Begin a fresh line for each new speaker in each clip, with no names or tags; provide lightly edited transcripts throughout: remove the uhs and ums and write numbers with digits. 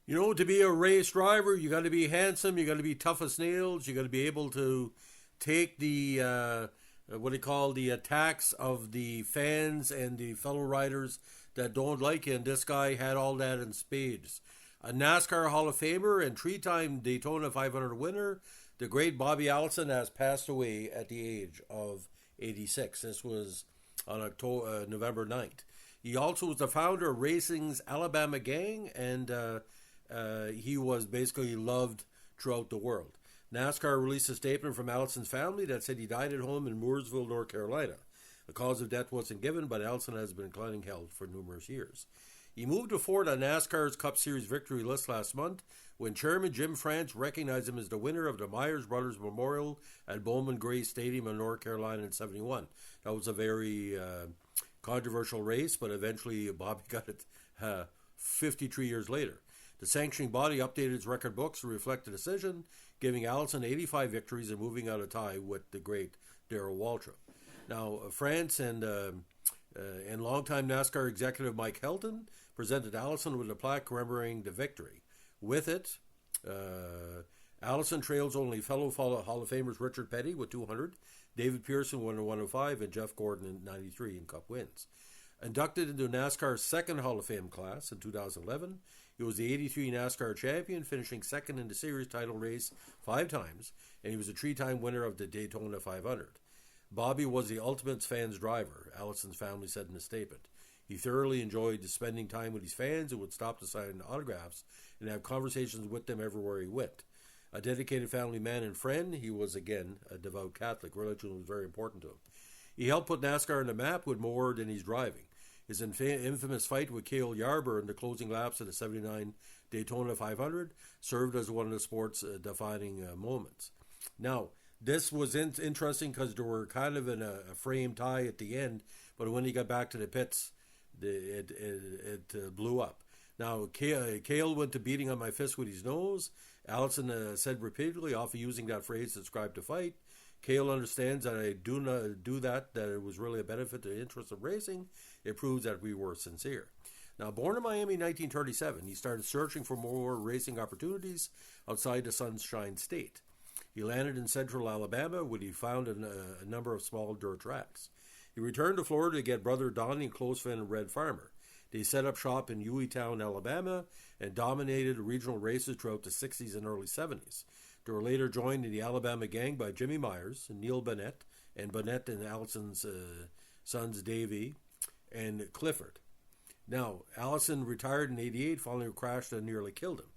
You know, to be a race driver, you got to be handsome, you got to be tough as nails, you got to be able to take the what do you call the attacks of the fans and the fellow riders that don't like you. And this guy had all that in spades. A NASCAR Hall of Famer and three-time Daytona 500 winner, the great Bobby Allison has passed away at the age of 86. This was on November 9th. He also was the founder of racing's Alabama gang, and he was basically loved throughout the world. NASCAR released a statement from Allison's family that said he died at home in Mooresville, North Carolina. The cause of death wasn't given, but Allison has been declining health for numerous years. He moved to fourth on NASCAR's Cup Series victory list last month when Chairman Jim France recognized him as the winner of the Myers Brothers Memorial at Bowman Gray Stadium in North Carolina in '71. That was a very controversial race, but eventually Bobby got it 53 years later. The sanctioning body updated its record books to reflect the decision, giving Allison 85 victories and moving out of tie with the great Darrell Waltrip. Now, France and longtime NASCAR executive Mike Helton presented Allison with a plaque commemorating the victory. With it, Allison trails only fellow Hall of Famers Richard Petty with 200, David Pearson won 105, and Jeff Gordon in 93 in Cup wins. Inducted into NASCAR's second Hall of Fame class in 2011, he was the 83 NASCAR champion, finishing second in the series title race 5 times, and he was a 3-time winner of the Daytona 500. Bobby was the ultimate fans driver, Allison's family said in a statement. He thoroughly enjoyed spending time with his fans and would stop to sign autographs and have conversations with them everywhere he went. A dedicated family man and friend, he was again a devout Catholic. Religion was very important to him. He helped put NASCAR on the map with more than his driving. His infamous fight with Allison-Yarborough in the closing laps of the '79 Daytona 500 served as one of the sport's defining moments. Now, this was interesting because they were kind of in a frame tie at the end, but when he got back to the pits, it blew up. Now, Cale went to beating on my fist with his nose. Allison said repeatedly, often using that phrase to describe the fight. Cale understands that I do not do that it was really a benefit to the interest of racing. It proves that we were sincere. Now, born in Miami in 1937, he started searching for more racing opportunities outside the Sunshine State. He landed in central Alabama, where he found a number of small dirt tracks. He returned to Florida to get brother Donnie and close friend Red Farmer. They set up shop in Hueytown, Alabama, and dominated regional races throughout the 60s and early 70s. They were later joined in the Alabama gang by Jimmy Myers, Neil Bennett, and Allison's sons Davey and Clifford. Now, Allison retired in '88 following a crash that nearly killed him.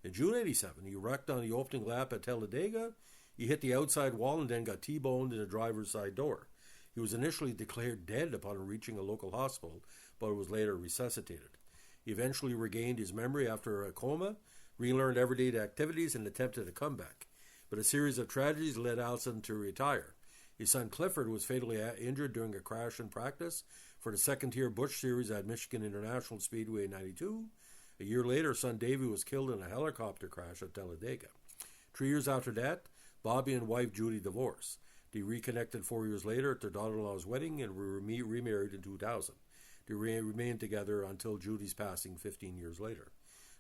In June '87, he wrecked on the opening lap at Talladega. He hit the outside wall and then got T-boned in the driver's side door. He was initially declared dead upon reaching a local hospital, but was later resuscitated. He eventually regained his memory after a coma, relearned everyday activities, and attempted a comeback. But a series of tragedies led Allison to retire. His son Clifford was fatally injured during a crash in practice for the second-tier Busch Series at Michigan International Speedway in '92. A year later, son Davey was killed in a helicopter crash at Talladega. 3 years after that, Bobby and wife Judy divorced. They reconnected 4 years later at their daughter-in-law's wedding and were remarried in 2000. They remained together until Judy's passing 15 years later.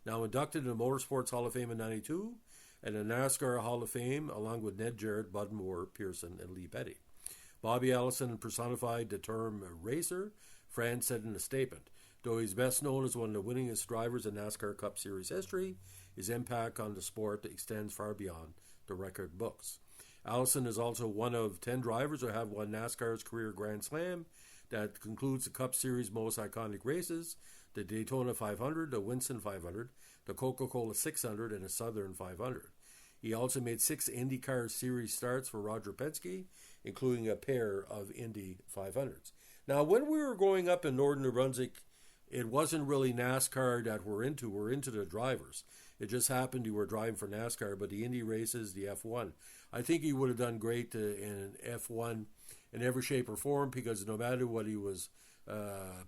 Now inducted in the Motorsports Hall of Fame in '92 and the NASCAR Hall of Fame along with Ned Jarrett, Bud Moore, Pearson, and Lee Petty. Bobby Allison personified the term racer, France said in a statement. Though he's best known as one of the winningest drivers in NASCAR Cup Series history, his impact on the sport extends far beyond the record books. Allison is also one of 10 drivers who have won NASCAR's career Grand Slam that concludes the Cup Series' most iconic races, the Daytona 500, the Winston 500, the Coca-Cola 600, and the Southern 500. He also made 6 IndyCar Series starts for Roger Penske, including a pair of Indy 500s. Now, when we were growing up in northern New Brunswick, it wasn't really NASCAR that we're into. We're into the drivers. It just happened you were driving for NASCAR, but the Indy races, the F1. I think he would have done great in F1 in every shape or form because no matter what he was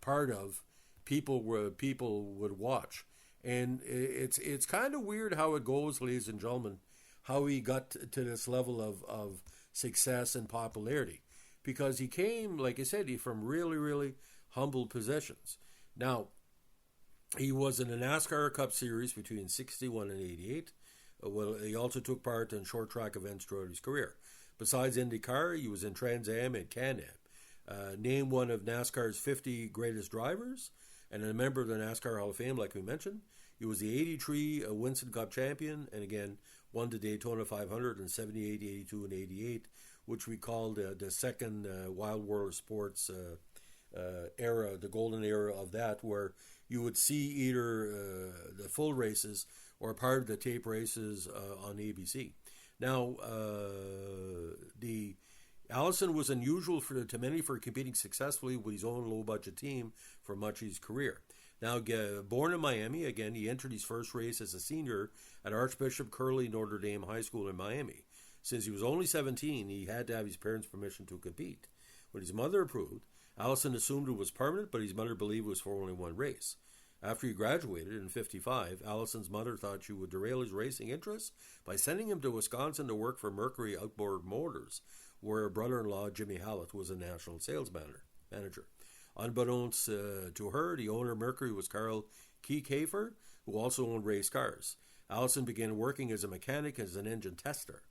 part of, people would watch. And it's kind of weird how it goes, ladies and gentlemen, how he got to this level of success and popularity. Because he came, like I said, from really, really humble positions. Now, He was in the NASCAR Cup Series between 61 and 88. Well, he also took part in short track events throughout his career. Besides IndyCar, he was in Trans Am and Can-Am. Named one of NASCAR's 50 greatest drivers and a member of the NASCAR Hall of Fame, like we mentioned. He was the 83 Winston Cup champion and again won the Daytona 500 in 78, 82, and 88, which we called the second Wild World of Sports era, the golden era of that, where you would see either the full races or part of the tape races on ABC. Now, the Allison was unusual to many for competing successfully with his own low-budget team for much of his career. Now, born in Miami, again, he entered his first race as a senior at Archbishop Curley Notre Dame High School in Miami. Since he was only 17, he had to have his parents' permission to compete. When his mother approved, Allison assumed it was permanent, but his mother believed it was for only one race. After he graduated in 55, Allison's mother thought she would derail his racing interests by sending him to Wisconsin to work for Mercury Outboard Motors, where her brother-in-law, Jimmy Hallett, was a national sales manager. Unbeknownst to her, the owner of Mercury was Carl Kiekhaefer, who also owned race cars. Allison began working as a mechanic and as an engine tester.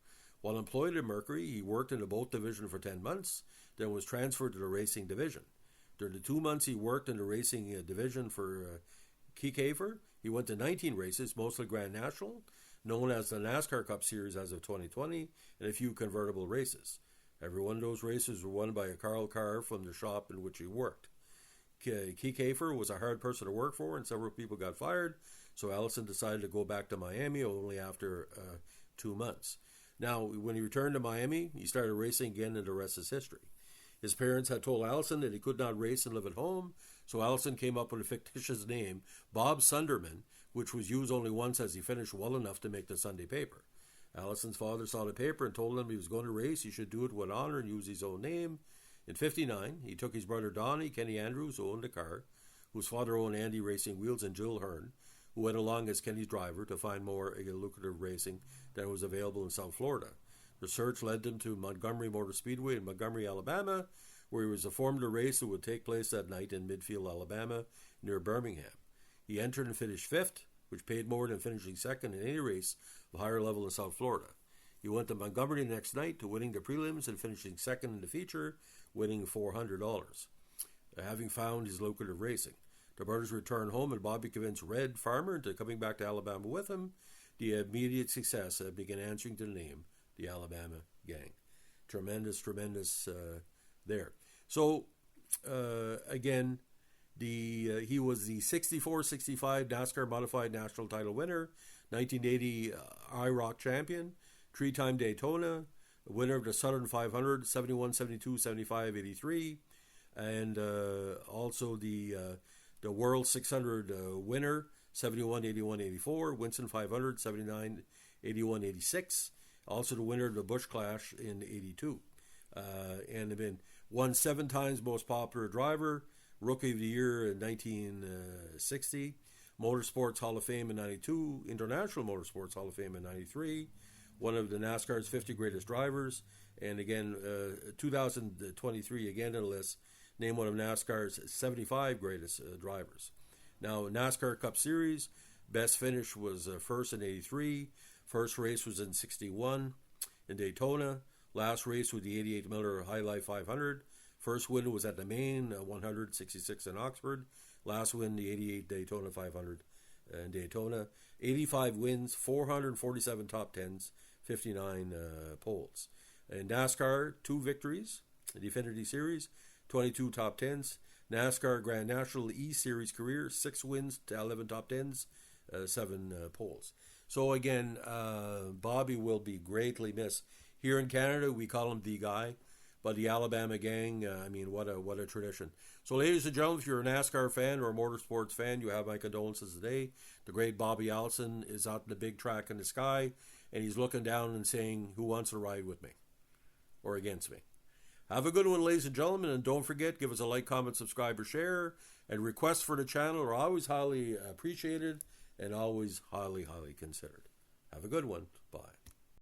While employed at Mercury, he worked in the boat division for 10 months, then was transferred to the racing division. During the 2 months he worked in the racing division for Kiekhaefer, he went to 19 races, mostly Grand National, known as the NASCAR Cup Series as of 2020, and a few convertible races. Every one of those races were won by a Carl car from the shop in which he worked. Kiekhaefer was a hard person to work for, and several people got fired, so Allison decided to go back to Miami only after 2 months. Now, when he returned to Miami, he started racing again, and the rest is history. His parents had told Allison that he could not race and live at home, so Allison came up with a fictitious name, Bob Sunderman, which was used only once as he finished well enough to make the Sunday paper. Allison's father saw the paper and told him he was going to race, he should do it with honor and use his own name. In 59, he took his brother Donnie, Kenny Andrews, who owned a car, whose father owned Andy Racing Wheels, and Jill Hearn, who went along as Kenny's driver to find more lucrative racing that was available in South Florida. The search led them to Montgomery Motor Speedway in Montgomery, Alabama, where he was informed a race that would take place that night in Midfield, Alabama, near Birmingham. He entered and finished fifth, which paid more than finishing second in any race of higher level in South Florida. He went to Montgomery the next night to winning the prelims and finishing second in the feature, winning $400, having found his lucrative racing. The brothers returned home, and Bobby convinced Red Farmer into coming back to Alabama with him. The immediate success began answering to the name, the Alabama Gang. Tremendous there. So, again, he was the 64-65 NASCAR Modified National Title winner, 1980 IROC champion, three-time Daytona, winner of the Southern 500, 71, 72, 75, 83, and also the World 600 winner, 71, 81, 84, Winston 500, 79, 81, 86, also the winner of the Busch Clash in 82, and have been won 7 times most popular driver, Rookie of the Year in 1960, Motorsports Hall of Fame in 92, International Motorsports Hall of Fame in 93, one of the NASCAR's 50 greatest drivers, and again, 2023 again on the list, named one of NASCAR's 75 greatest drivers. Now, NASCAR Cup Series, best finish was first in 83, first race was in 61 in Daytona, last race with the 88 Miller High Life 500, first win was at the Main 166 in Oxford, last win the 88 Daytona 500 in Daytona, 85 wins, 447 top 10s, 59 poles. In NASCAR, 2 victories, the Xfinity Series, 22 top 10s. NASCAR Grand National E-Series career, 6 wins to 11 top 10s, 7 poles. So again, Bobby will be greatly missed. Here in Canada, we call him the guy, but the Alabama Gang, I mean, what a tradition. So ladies and gentlemen, if you're a NASCAR fan or a motorsports fan, you have my condolences today. The great Bobby Allison is out in the big track in the sky, and he's looking down and saying, who wants to ride with me or against me? Have a good one, ladies and gentlemen, and don't forget, give us a like, comment, subscribe, or share, and requests for the channel are always highly appreciated and always highly considered. Have a good one. Bye.